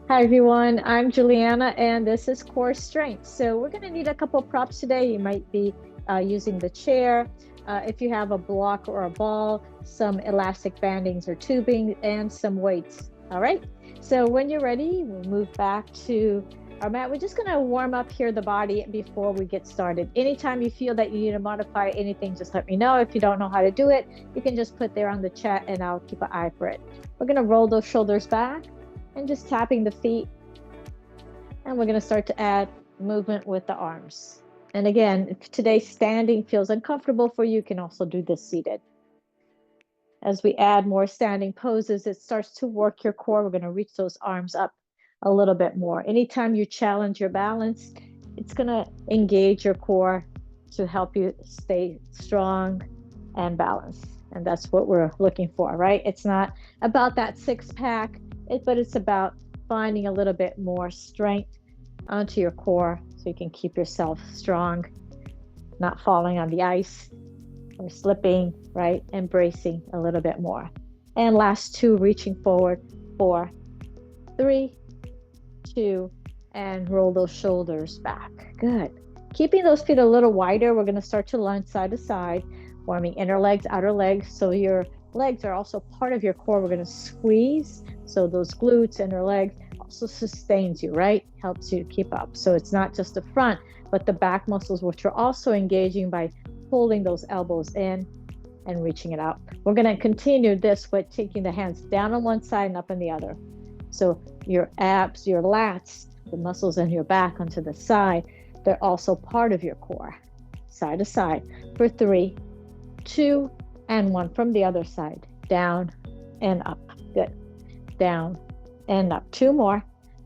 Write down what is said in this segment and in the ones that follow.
Hi everyone, I'm Juliana and this is Core Strength. So we're going to need a couple props today. You might be using the chair. If you have a block or a ball, some elastic bandings or tubing, and some weights. All right. So when you're ready, we'll move back to our mat. We're just going to warm up here the body before we get started. Anytime you feel that you need to modify anything, just let me know. If you don't know how to do it, you can just put there on the chat and I'll keep an eye for it. We're going to roll those shoulders back and just tapping the feet. And we're going to start to add movement with the arms. And again, if today standing feels uncomfortable for you, you can also do this seated. As we add more standing poses, it starts to work your core. We're going to reach those arms up a little bit more. Anytime you challenge your balance, it's going to engage your core to help you stay strong and balanced. And that's what we're looking for, right? It's not about that six pack, but it's about finding a little bit more strength onto your core so you can keep yourself strong, not falling on the ice or slipping, right? Embracing a little bit more. And last two, reaching forward, 4, 3, 2, and roll those shoulders back. Good. Keeping those feet a little wider, we're going to start to lunge side to side, warming inner legs, outer legs. So your legs are also part of your core. We're going to squeeze. So those glutes, inner legs also sustains you, right? Helps you keep up. So it's not just the front, but the back muscles, which are also engaging by pulling those elbows in and reaching it out. We're going to continue this with taking the hands down on one side and up on the other. So your abs, your lats, the muscles in your back onto the side, they're also part of your core. Side to side for 3, 2, and 1 from the other side. Down and up. Good. Down and up. 2 more.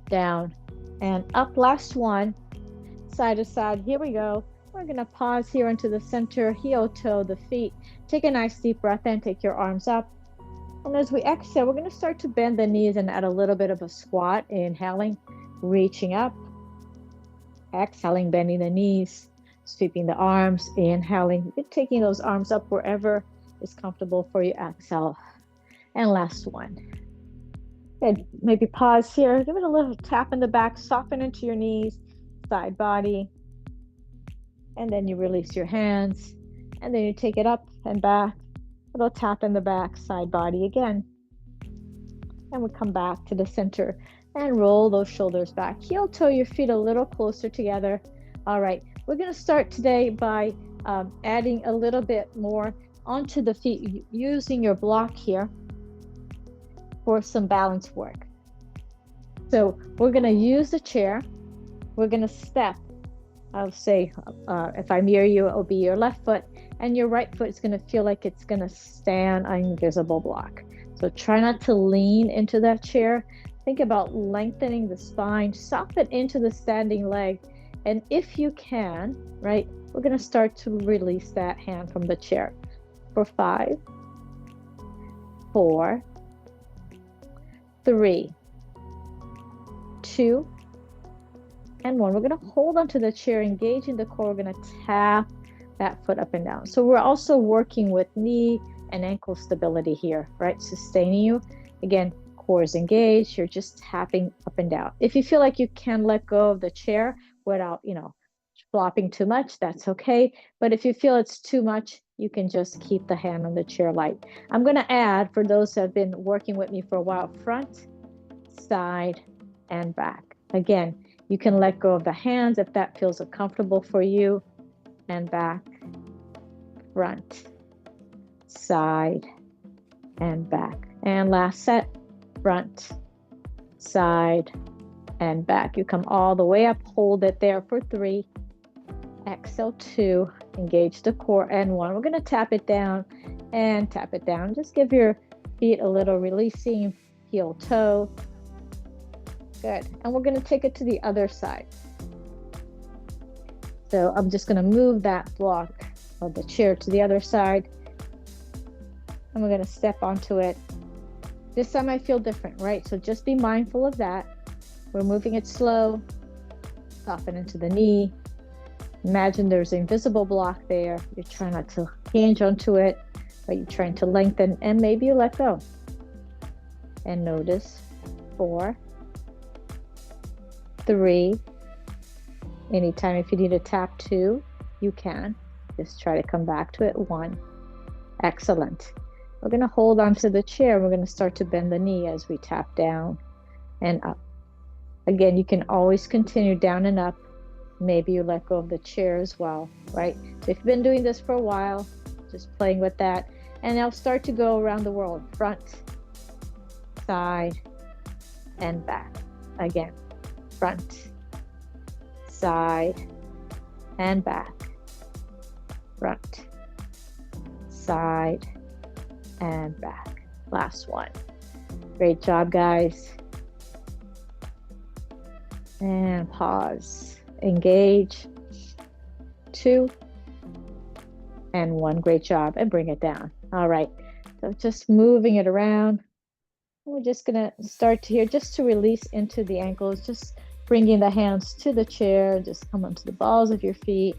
Down and up. Last one. Side to side. Here we go. We're going to pause here into the center, heel toe, the feet. Take a nice deep breath in. Take your arms up. And as we exhale, we're going to start to bend the knees and add a little bit of a squat. Inhaling, reaching up. Exhaling, bending the knees, sweeping the arms. Inhaling, taking those arms up wherever is comfortable for you. Exhale. And last one. Good. Maybe pause here. Give it a little tap in the back. Soften into your knees, side body. And then you release your hands. And then you take it up and back. A little tap in the back, side body again. And we come back to the center and roll those shoulders back. Heel toe your feet a little closer together. All right. We're going to start today by adding a little bit more onto the feet, using your block here for some balance work. So we're going to use the chair. We're going to step. I'll say, if I'm near you, it'll be your left foot, and your right foot is going to feel like it's going to stand on invisible block. So try not to lean into that chair. Think about lengthening the spine, soften into the standing leg. And if you can, right, we're going to start to release that hand from the chair for 5, 4, 3, 2, and 1. We're going to hold onto the chair, engaging the core. We're going to tap that foot up and down. So we're also working with knee and ankle stability here, right? Sustaining you. Again, core is engaged. You're just tapping up and down. If you feel like you can let go of the chair without, flopping too much, that's okay. But if you feel it's too much, you can just keep the hand on the chair light. I'm going to add, for those that have been working with me for a while, front, side, and back. Again, you can let go of the hands if that feels comfortable for you. And back, front, side, and back. And last set, front, side, and back. You come all the way up, hold it there for 3. Exhale, 2, engage the core, and 1. We're going to tap it down and tap it down. Just give your feet a little releasing, heel toe. Good. And we're going to take it to the other side. So I'm just going to move that block of the chair to the other side. And we're going to step onto it. This time I feel different, right? So just be mindful of that. We're moving it slow. Soften into the knee. Imagine there's an invisible block there. You're trying not to hinge onto it, but you're trying to lengthen, and maybe you let go. And notice 4, 3. Anytime if you need to tap 2, you can. Just try to come back to it. 1. Excellent. We're going to hold onto the chair. We're going to start to bend the knee as we tap down and up. Again, you can always continue down and up. Maybe you let go of the chair as well, right? So if you've been doing this for a while, just playing with that. And now start to go around the world. Front, side, and back. Again, front, side, and back. Front, side, and back. Last one. Great job, guys. And pause. Engage. 2 and 1. Great job. And bring it down. All right. So just moving it around. We're just going to start here just to release into the ankles. Just bringing the hands to the chair. Just come onto the balls of your feet.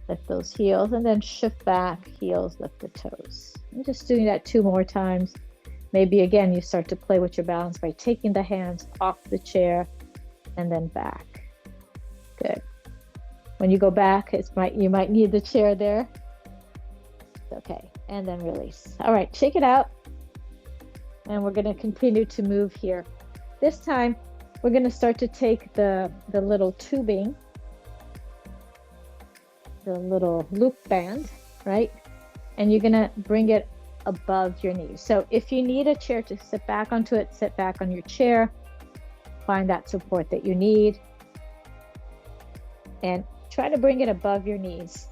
Lift those heels and then shift back. Heels, lift the toes. I'm just doing that 2 more times. Maybe again, you start to play with your balance by taking the hands off the chair and then back. Good. When you go back, you might need the chair there. Okay, and then release. All right, shake it out. And we're going to continue to move here. This time, we're going to start to take the little tubing, the little loop band, right? And you're going to bring it above your knees. So if you need a chair to sit back onto it, sit back on your chair. Find that support that you need. And try to bring it above your knees.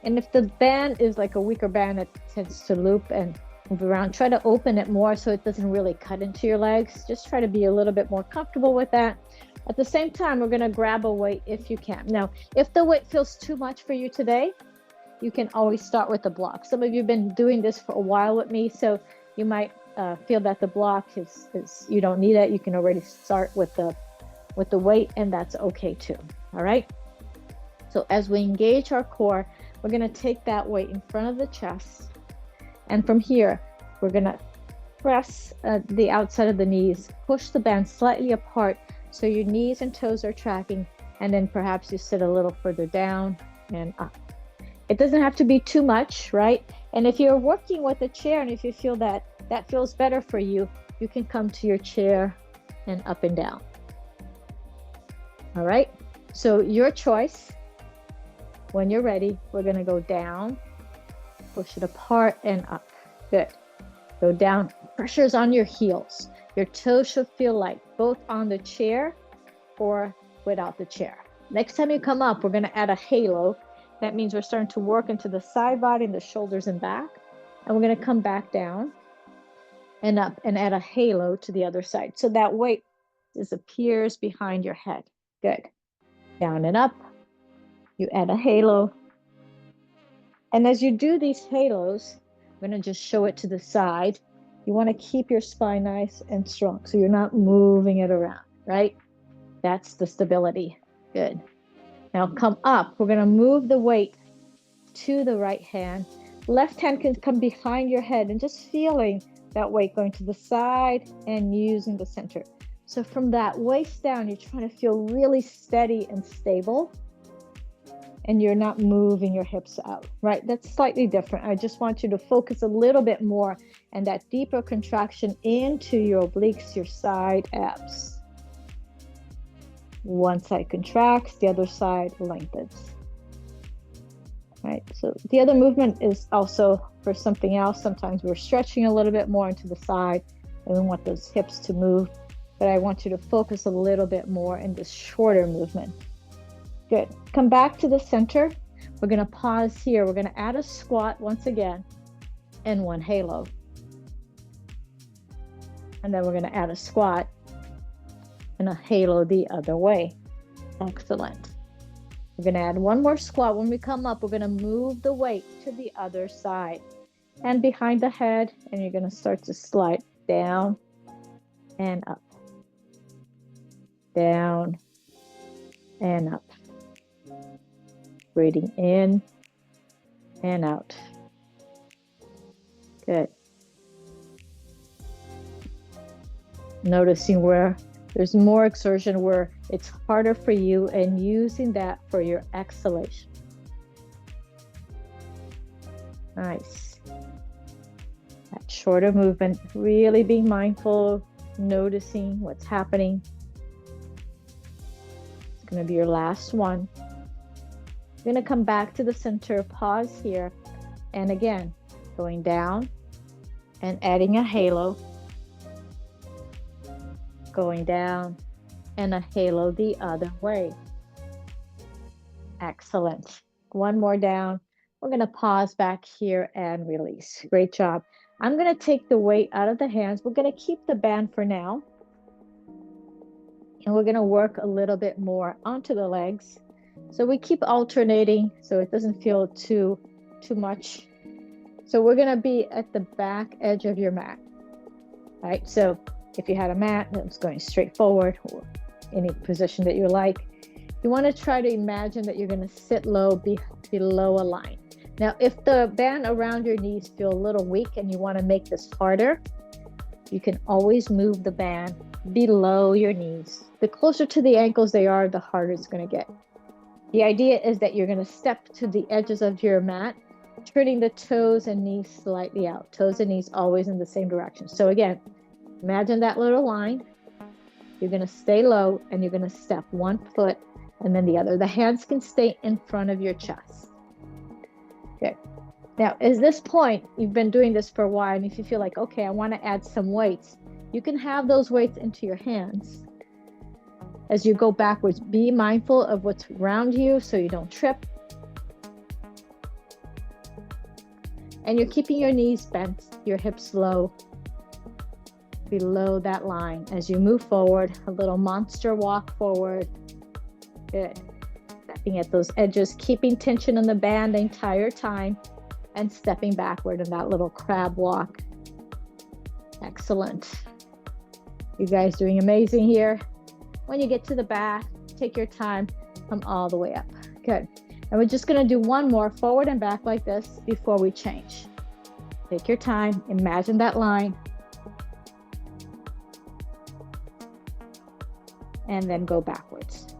And if the band is like a weaker band that tends to loop and move around, try to open it more so it doesn't really cut into your legs. Just try to be a little bit more comfortable with that. At the same time, we're going to grab a weight if you can. Now, if the weight feels too much for you today, you can always start with the block. Some of you have been doing this for a while with me, so you might feel that the block is you don't need it. You can already start with the weight, and that's okay too. All right. So as we engage our core, we're going to take that weight in front of the chest. And from here, we're going to press the outside of the knees, push the band slightly apart so your knees and toes are tracking. And then perhaps you sit a little further down and up. It doesn't have to be too much, right? And if you're working with a chair and if you feel that feels better for you, you can come to your chair and up and down. All right. So your choice. When you're ready, we're going to go down, push it apart and up. Good. Go down. Pressure's on your heels. Your toes should feel light, both on the chair or without the chair. Next time you come up, we're going to add a halo. That means we're starting to work into the side body and the shoulders and back. And we're going to come back down and up and add a halo to the other side. So that weight disappears behind your head. Good. Down and up. You add a halo. And as you do these halos, I'm going to just show it to the side. You want to keep your spine nice and strong so you're not moving it around, right? That's the stability. Good. Now come up. We're going to move the weight to the right hand. Left hand can come behind your head and just feeling that weight going to the side and using the center. So from that waist down, you're trying to feel really steady and stable. And you're not moving your hips out, right? That's slightly different. I just want you to focus a little bit more and that deeper contraction into your obliques, your side abs. One side contracts, the other side lengthens. Right, so the other movement is also for something else. Sometimes we're stretching a little bit more into the side and we want those hips to move, but I want you to focus a little bit more in this shorter movement. Good. Come back to the center. We're going to pause here. We're going to add a squat once again and one halo. And then we're going to add a squat and a halo the other way. Excellent. We're going to add one more squat. When we come up, we're going to move the weight to the other side and behind the head, and you're going to start to slide down and up, down and up. Breathing in and out. Good. Noticing where There's more exertion where it's harder for you, and using that for your exhalation. Nice. That shorter movement, really being mindful, noticing what's happening. It's going to be your last one. You're going to come back to the center, pause here, and again, going down and adding a halo. Going down and a halo the other way. Excellent. One more down. We're going to pause back here and release. Great job. I'm going to take the weight out of the hands. We're going to keep the band for now. And we're going to work a little bit more onto the legs. So we keep alternating so it doesn't feel too much. So we're going to be at the back edge of your mat. All right. So if you had a mat that's going straight forward, or any position that you like, you want to try to imagine that you're going to sit low below a line. Now, if the band around your knees feel a little weak and you want to make this harder, you can always move the band below your knees. The closer to the ankles they are, the harder it's going to get. The idea is that you're going to step to the edges of your mat, turning the toes and knees slightly out. Toes and knees always in the same direction. So again, imagine that little line. You're going to stay low and you're going to step one foot and then the other. The hands can stay in front of your chest. Okay. Now, at this point, you've been doing this for a while, and if you feel like, okay, I want to add some weights, you can have those weights into your hands. As you go backwards, be mindful of what's around you so you don't trip. And you're keeping your knees bent, your hips low, below that line. As you move forward, a little monster walk forward. Good. Stepping at those edges, keeping tension in the band the entire time, and stepping backward in that little crab walk. Excellent. You guys doing amazing here. When you get to the back, take your time, come all the way up. Good. And we're just going to do one more forward and back like this before we change. Take your time, imagine that line, and then go backwards.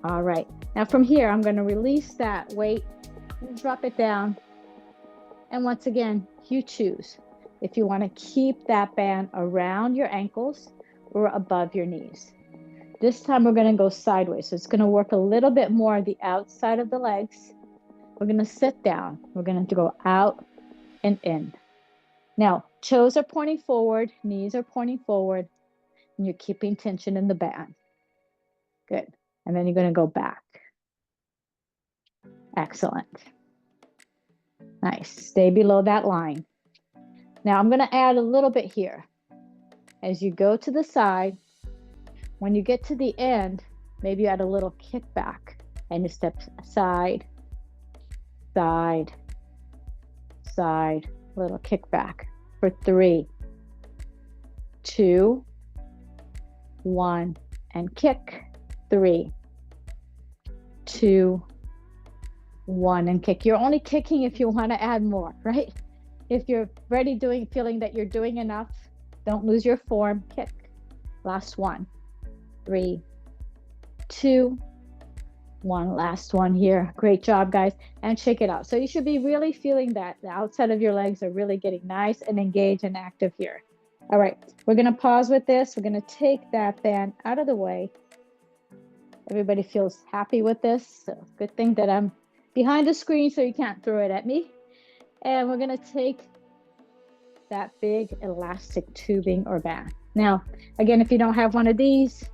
All right. Now from here, I'm going to release that weight and drop it down. And once again, you choose if you want to keep that band around your ankles or above your knees. This time we're going to go sideways. So it's going to work a little bit more the outside of the legs. We're going to sit down. We're going to go out and in. Now, toes are pointing forward, knees are pointing forward, and you're keeping tension in the band. Good. And then you're going to go back. Excellent. Nice. Stay below that line. Now I'm going to add a little bit here. As you go to the side, when you get to the end, maybe you add a little kickback and you step side, side, side, little kickback for 3, 2, 1, and kick. 3, 2, 1, and kick. You're only kicking if you want to add more, right? If you're already feeling that you're doing enough, don't lose your form. Kick. Last one. 3, 2, 1. Last one here. Great job, guys. And shake it out. So you should be really feeling that the outside of your legs are really getting nice and engaged and active here. All right. We're going to pause with this. We're going to take that band out of the way. Everybody feels happy with this. So good thing that I'm behind the screen so you can't throw it at me. And we're going to take that big elastic tubing or band. Now, again, if you don't have one of these,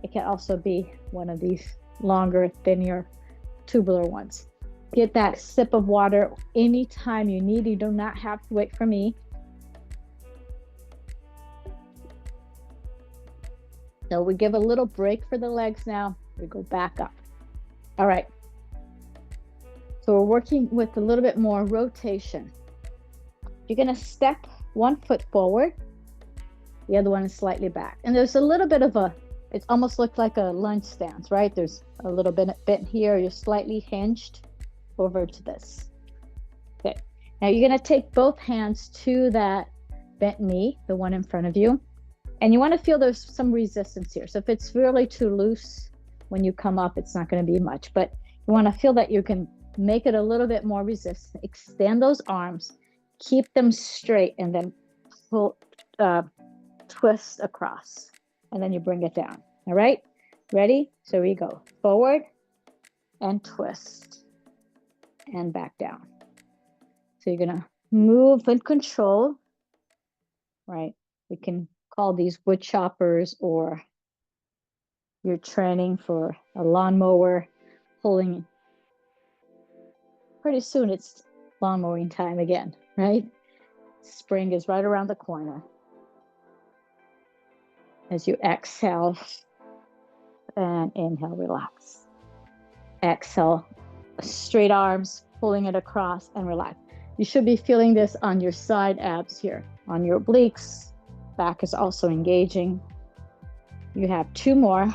it can also be one of these longer, thinner, tubular ones. Get that sip of water anytime you need. You do not have to wait for me. So we give a little break for the legs now. We go back up. All right. So we're working with a little bit more rotation. You're going to step one foot forward. The other one is slightly back. And there's a little bit of it almost looks like a lunge stance, right? There's a little bit here. You're slightly hinged over to this. Okay. Now you're going to take both hands to that bent knee, the one in front of you. And you want to feel there's some resistance here. So if it's really too loose when you come up, it's not going to be much. But you want to feel that you can make it a little bit more resistant. Extend those arms, keep them straight, and then pull, twist across. And then you bring it down. All right? Ready? So we go forward and twist and back down. So you're going to move and control, right? We can call these wood choppers, or you're training for a lawnmower, pulling. Pretty soon it's lawn mowing time again, right? Spring is right around the corner. As you exhale and inhale, relax. Exhale, straight arms, pulling it across and relax. You should be feeling this on your side abs here, on your obliques. Back is also engaging. You have 2 more.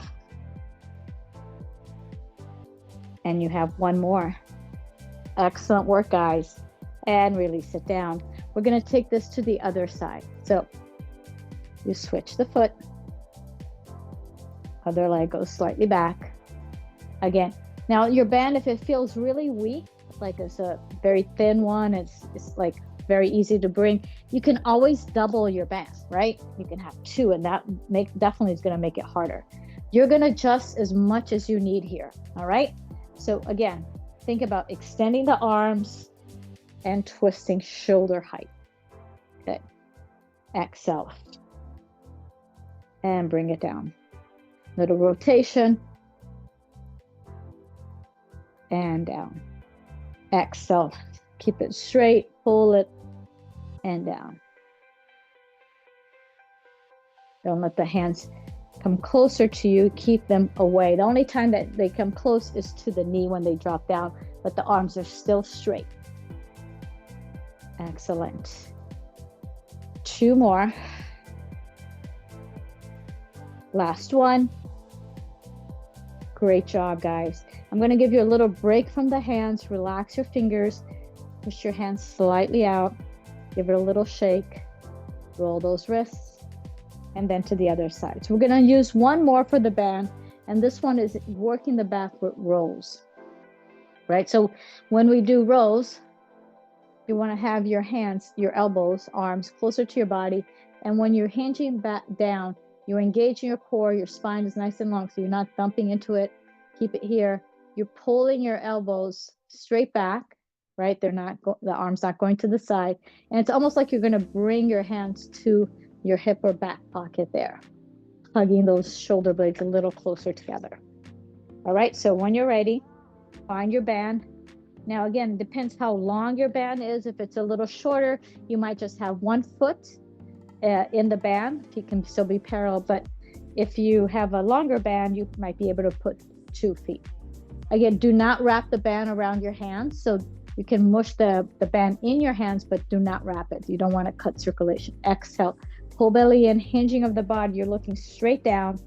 And you have 1 more. Excellent work, guys. And release it down. We're going to take this to the other side. So you switch the foot. Other leg goes slightly back. Again. Now your band, if it feels really weak, like it's a very thin one, it's like very easy to bring, you can always double your band, right? You can have 2, and that definitely is going to make it harder. You're going to adjust as much as you need here. All right. So again, think about extending the arms and twisting shoulder height. Okay. Exhale. And bring it down. Little rotation. And down. Exhale. Keep it straight. Pull it. And down. Don't let the hands come closer to you. Keep them away. The only time that they come close is to the knee when they drop down, but the arms are still straight. Excellent. 2 more. Last one. Great job, guys. I'm going to give you a little break from the hands. Relax your fingers. Push your hands slightly out. Give it a little shake. Roll those wrists. And then to the other side. So we're going to use 1 more for the band. And this one is working the back with rolls. Right? So when we do rolls, you want to have your hands, your elbows, arms closer to your body. And when you're hinging back down, you're engaging your core. Your spine is nice and long, so you're not thumping into it. Keep it here. You're pulling your elbows straight back, right? They're not, the arm's not going to the side. And it's almost like you're going to bring your hands to your hip or back pocket there, hugging those shoulder blades a little closer together. All right, so when you're ready, find your band. Now, again, it depends how long your band is. If it's a little shorter, you might just have 1 foot in the band. You can still be parallel, but if you have a longer band, you might be able to put 2 feet. Again, do not wrap the band around your hands. So you can mush the band in your hands, but do not wrap it. You don't want to cut circulation. Exhale, pull belly in, hinging of the body. You're looking straight down,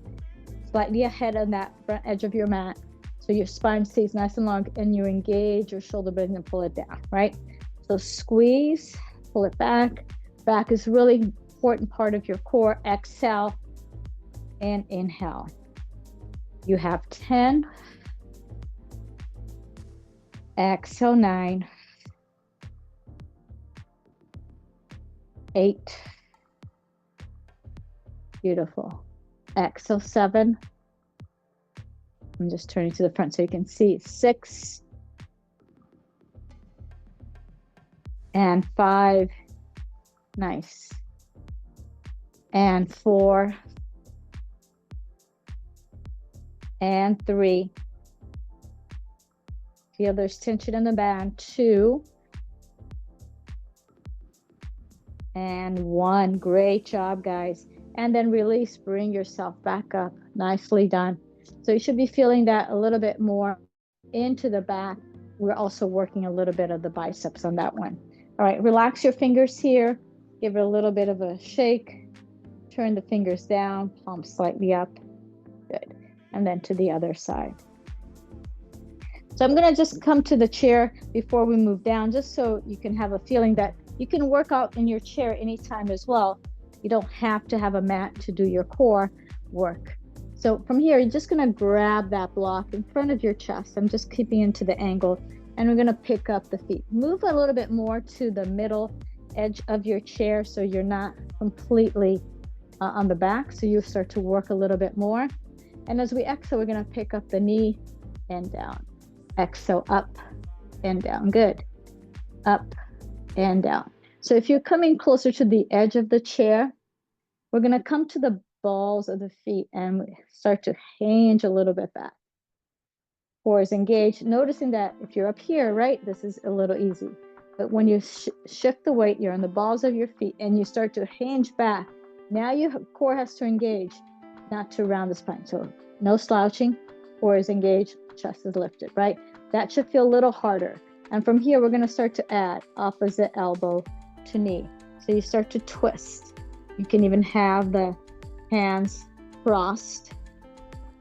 slightly ahead on that front edge of your mat. So your spine stays nice and long, and you engage your shoulder blades and pull it down, right? So squeeze, pull it back. Back is really important part of your core. Exhale and inhale. You have 10. Exhale, 9. 8. Beautiful. Exhale, 7. I'm just turning to the front so you can see. 6. And 5. Nice. And 4. And 3. Feel there's tension in the band. 2. And 1. Great job, guys. And then release. Bring yourself back up. Nicely done. So you should be feeling that a little bit more into the back. We're also working a little bit of the biceps on that one. All right, relax your fingers here. Give it a little bit of a shake. Turn the fingers down, palms slightly up. Good. And then to the other side. So I'm going to just come to the chair before we move down, just so you can have a feeling that You can work out in your chair anytime as well. You don't have to have a mat to do your core work. So from here, you're just going to grab that block in front of your chest. I'm just keeping into the angle, and we're going to pick up the feet. Move a little bit more to the middle edge of your chair so you're not completely on the back. So you start to work a little bit more. And as we exhale, we're going to pick up the knee and down. Exhale, up and down. Good. Up and down. So if you're coming closer to the edge of the chair, we're going to come to the balls of the feet and start to hinge a little bit back. Core is engaged. Noticing that if you're up here, right, this is a little easy. But when you shift the weight, you're on the balls of your feet and you start to hinge back. Now your core has to engage, not to round the spine. So no slouching, core is engaged, chest is lifted, right? That should feel a little harder. And from here, we're going to start to add opposite elbow to knee. So you start to twist. You can even have the hands crossed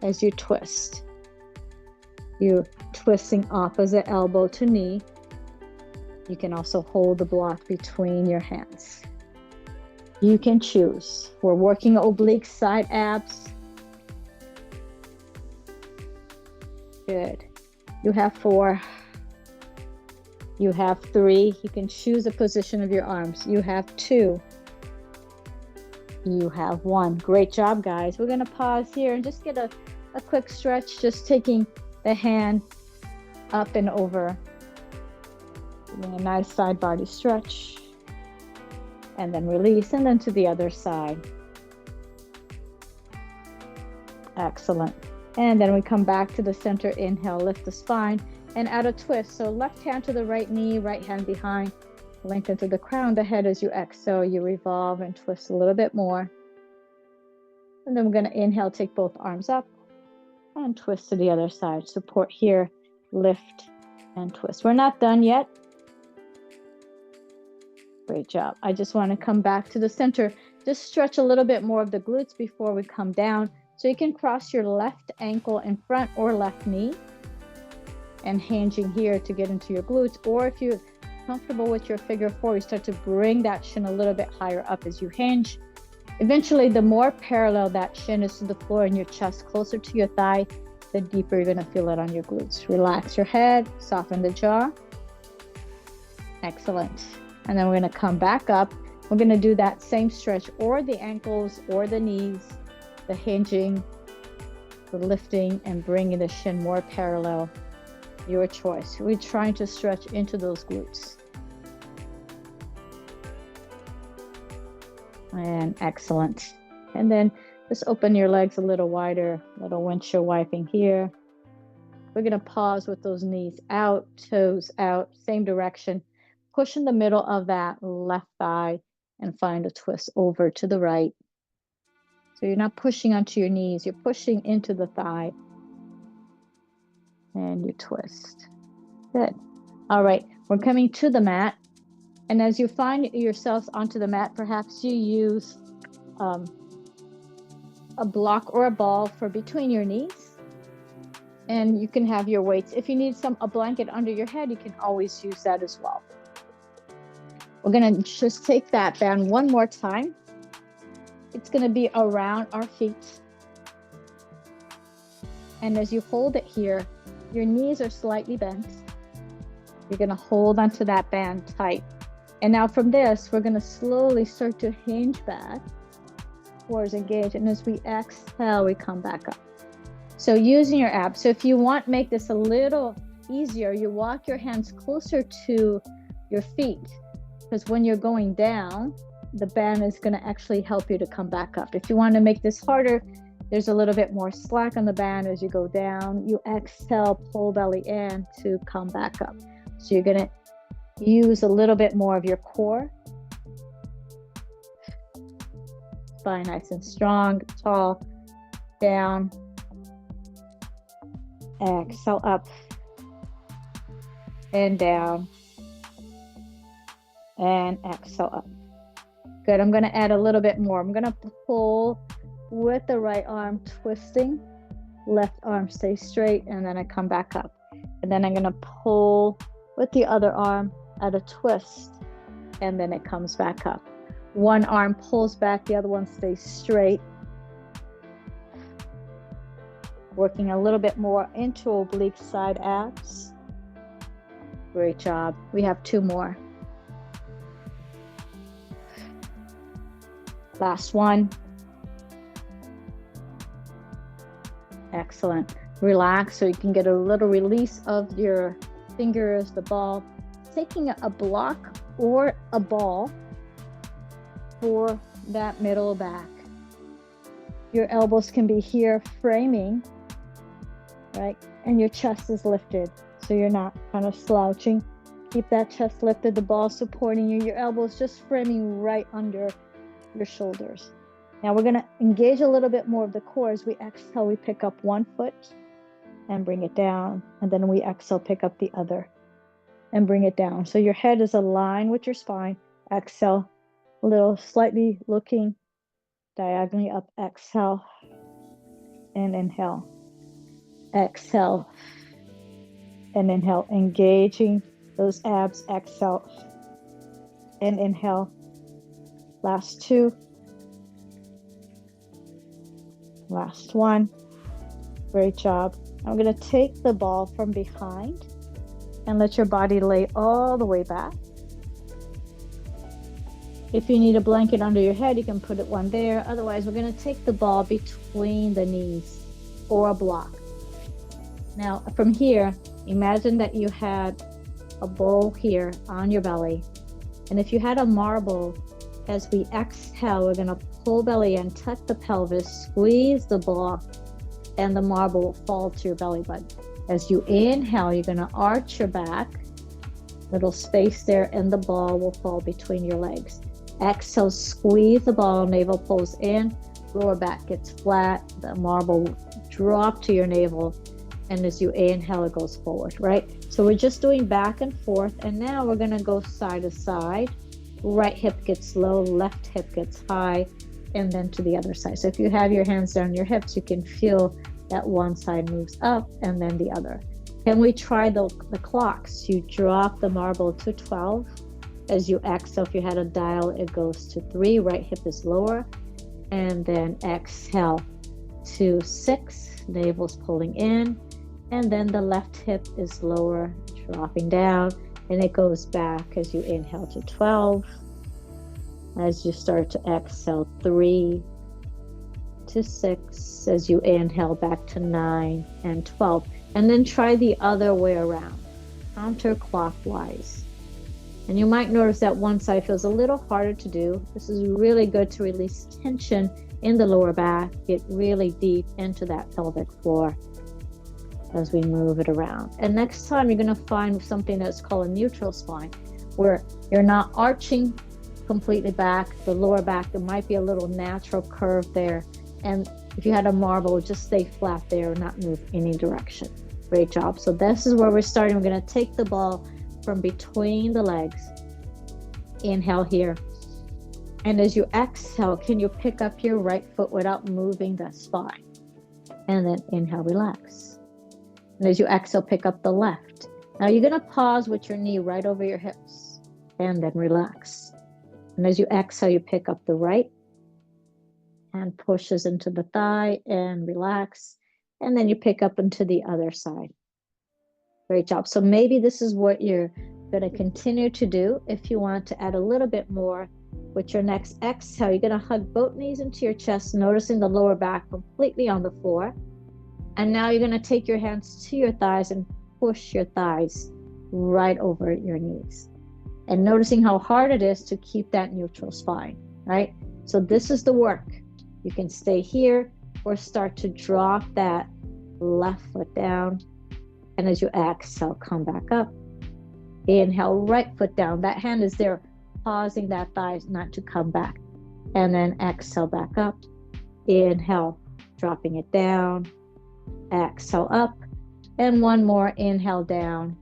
as you twist. You're twisting opposite elbow to knee. You can also hold the block between your hands. You can choose. We're working oblique side abs. Good. You have 4. You have 3. You can choose the position of your arms. You have 2. You have 1. Great job, guys. We're going to pause here and just get a quick stretch, just taking the hand up and over. Doing a nice side body stretch. And then release, and then to the other side. Excellent. And then we come back to the center. Inhale, lift the spine, and add a twist. So left hand to the right knee, right hand behind. Lengthen to the crown of the head as you exhale. You revolve and twist a little bit more. And then we're going to inhale, take both arms up, and twist to the other side. Support here, lift, and twist. We're not done yet. Great job. I just want to come back to the center. Just stretch a little bit more of the glutes before we come down. So you can cross your left ankle in front or left knee and hinging here to get into your glutes. Or if you're comfortable with your figure 4, you start to bring that shin a little bit higher up as you hinge. Eventually, the more parallel that shin is to the floor and your chest closer to your thigh, the deeper you're going to feel it on your glutes. Relax your head, soften the jaw. Excellent. And then we're going to come back up. We're going to do that same stretch, or the ankles or the knees, the hinging, the lifting, and bringing the shin more parallel. Your choice. We're trying to stretch into those glutes. And excellent. And then just open your legs a little wider, little windshield wiping here. We're going to pause with those knees out, toes out, same direction. Push in the middle of that left thigh and find a twist over to the right. So you're not pushing onto your knees, you're pushing into the thigh. And you twist. Good. All right, we're coming to the mat. And as you find yourselves onto the mat, perhaps you use a block or a ball for between your knees. And you can have your weights. If you need a blanket under your head, you can always use that as well. We're going to just take that band one more time. It's going to be around our feet. And as you hold it here, your knees are slightly bent. You're going to hold onto that band tight. And now from this, we're going to slowly start to hinge back. Core is engaged. And as we exhale, we come back up. So using your abs. So if you want, make this a little easier, you walk your hands closer to your feet. Because when you're going down, the band is going to actually help you to come back up. If you want to make this harder, there's a little bit more slack on the band as you go down. You exhale, pull belly in to come back up. So you're going to use a little bit more of your core. Spine nice and strong, tall, down. Exhale up and down. And exhale up. Good. I'm going to add a little bit more. I'm going to pull with the right arm, twisting. Left arm stays straight, and then I come back up. And then I'm going to pull with the other arm at a twist and then it comes back up. One arm pulls back, the other one stays straight. Working a little bit more into oblique side abs. Great job. We have 2 more. Last one. Excellent. Relax so you can get a little release of your fingers, the ball. Taking a block or a ball for that middle back. Your elbows can be here framing, right? And your chest is lifted, so you're not kind of slouching. Keep that chest lifted, the ball supporting you, your elbows just framing right under your shoulders. Now we're going to engage a little bit more of the core. As we exhale, we pick up one foot and bring it down, and then we exhale, pick up the other and bring it down. So your head is aligned with your spine. Exhale, a little slightly looking diagonally up. Exhale and inhale. Exhale and inhale, engaging those abs. Exhale and inhale. Last 2. Last one. Great job. I'm going to take the ball from behind and let your body lay all the way back. If you need a blanket under your head, you can put it one there. Otherwise, we're going to take the ball between the knees or a block. Now, from here, imagine that you had a bowl here on your belly. And if you had a marble, as we exhale, we're going to pull belly in, tuck the pelvis, squeeze the ball, and the marble will fall to your belly button. As you inhale, you're going to arch your back, little space there, and the ball will fall between your legs. Exhale, squeeze the ball, navel pulls in, lower back gets flat, the marble will drop to your navel, and as you inhale, it goes forward, right? So we're just doing back and forth, and now we're going to go side to side. Right hip gets low, left hip gets high, and then to the other side. So if you have your hands down your hips, you can feel that one side moves up and then the other. Can we try the clocks? You drop the marble to 12. As you exhale, if you had a dial, it goes to 3. Right hip is lower. And then exhale to 6. Navel's pulling in. And then the left hip is lower, dropping down. And it goes back as you inhale to 12. As you start to exhale, 3 to 6. As you inhale, back to 9 and 12. And then try the other way around, counterclockwise. And you might notice that one side feels a little harder to do. This is really good to release tension in the lower back, get really deep into that pelvic floor as we move it around. And next time you're going to find something that's called a neutral spine, where you're not arching completely back, the lower back, there might be a little natural curve there. And if you had a marble, just stay flat there, not move any direction. Great job. So this is where we're starting. We're going to take the ball from between the legs. Inhale here. And as you exhale, can you pick up your right foot without moving the spine? And then inhale, relax. And as you exhale, pick up the left. Now you're going to pause with your knee right over your hips and then relax. And as you exhale, you pick up the right and pushes into the thigh and relax. And then you pick up into the other side. Great job. So maybe this is what you're going to continue to do. If you want to add a little bit more with your next exhale, you're going to hug both knees into your chest, noticing the lower back completely on the floor. And now you're going to take your hands to your thighs and push your thighs right over your knees. And noticing how hard it is to keep that neutral spine, right? So this is the work. You can stay here or start to drop that left foot down. And as you exhale, come back up. Inhale, right foot down. That hand is there, pausing that thigh not to come back. And then exhale back up. Inhale, dropping it down. Exhale up. And one more. Inhale down.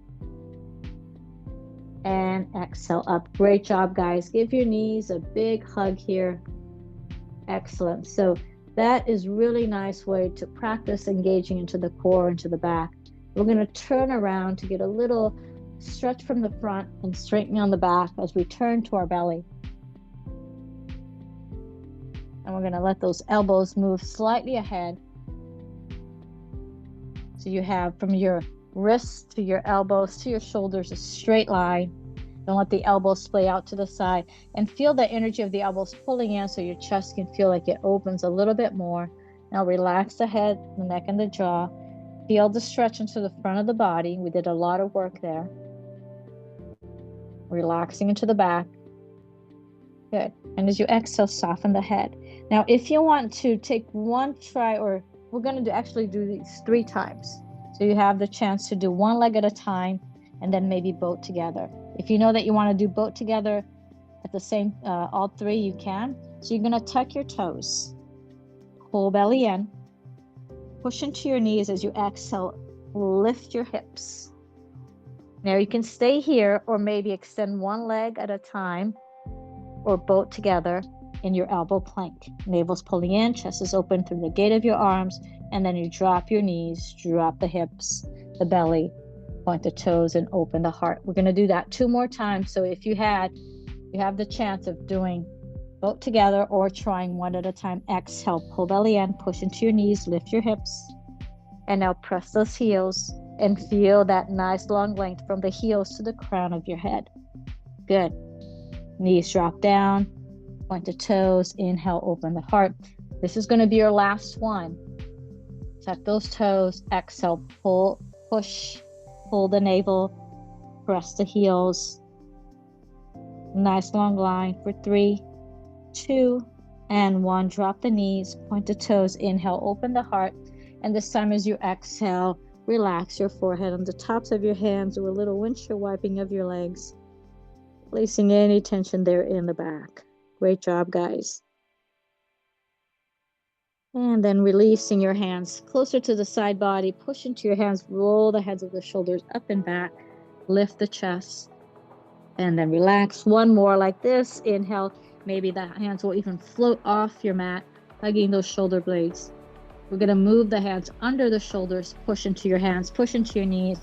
And exhale up. Great job, guys. Give your knees a big hug here. Excellent. So that is really nice way to practice engaging into the core, into the back. We're going to turn around to get a little stretch from the front and straighten on the back as we turn to our belly. And we're going to let those elbows move slightly ahead. So you have from your wrists to your elbows to your shoulders a straight line. Don't let the elbows splay out to the side, and feel the energy of the elbows pulling in so your chest can feel like it opens a little bit more. Now relax the head, the neck, and the jaw. Feel the stretch into the front of the body. We did a lot of work there. Relaxing into the back. Good. And as you exhale, soften the head. Now, if you want to take one try, or we're going to actually do these 3 times. So you have the chance to do one leg at a time and then maybe both together. If you know that you want to do both together at the same, all 3, you can. So you're going to tuck your toes, pull belly in, push into your knees as you exhale, lift your hips. Now you can stay here or maybe extend one leg at a time or both together in your elbow plank. Navel's pulling in, chest is open through the gate of your arms, and then you drop your knees, drop the hips, the belly, point the toes, and open the heart. We're going to do that 2 more times. So if you have the chance of doing both together or trying one at a time. Exhale, pull belly in, push into your knees, lift your hips, and now press those heels and feel that nice long length from the heels to the crown of your head. Good. Knees drop down, point the toes, inhale, open the heart. This is going to be your last one. Tuck those toes, exhale, push, pull the navel, press the heels. Nice long line for 3, 2, and 1. Drop the knees, point the toes, inhale, open the heart. And this time as you exhale, relax your forehead on the tops of your hands, do a little windshield wiping of your legs, releasing any tension there in the back. Great job, guys. And then releasing your hands closer to the side body, push into your hands, roll the heads of the shoulders up and back, lift the chest, and then relax. One more like this. Inhale, maybe the hands will even float off your mat, hugging those shoulder blades. We're going to move the hands under the shoulders, push into your hands, push into your knees,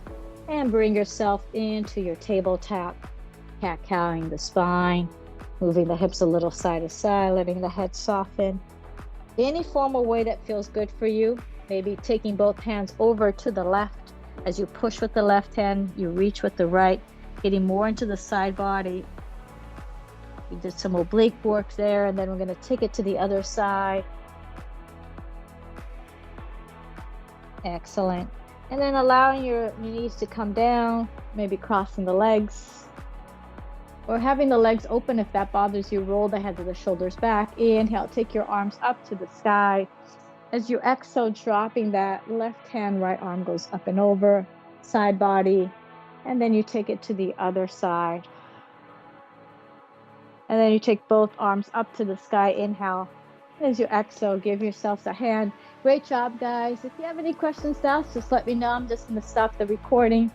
and bring yourself into your table tap, cat-cowing the spine, moving the hips a little side to side, letting the head soften. Any form or way that feels good for you. Maybe taking both hands over to the left. As you push with the left hand, you reach with the right, getting more into the side body. We did some oblique work there, and then we're going to take it to the other side. Excellent. And then allowing your knees to come down, maybe crossing the legs, or having the legs open if that bothers you. Roll the heads of the shoulders back. Inhale, take your arms up to the sky. As you exhale, dropping that left hand, right arm goes up and over, side body, and then you take it to the other side. And then you take both arms up to the sky. Inhale. As you exhale, give yourselves a hand. Great job, guys. If you have any questions, doubts, just let me know. I'm just going to stop the recording.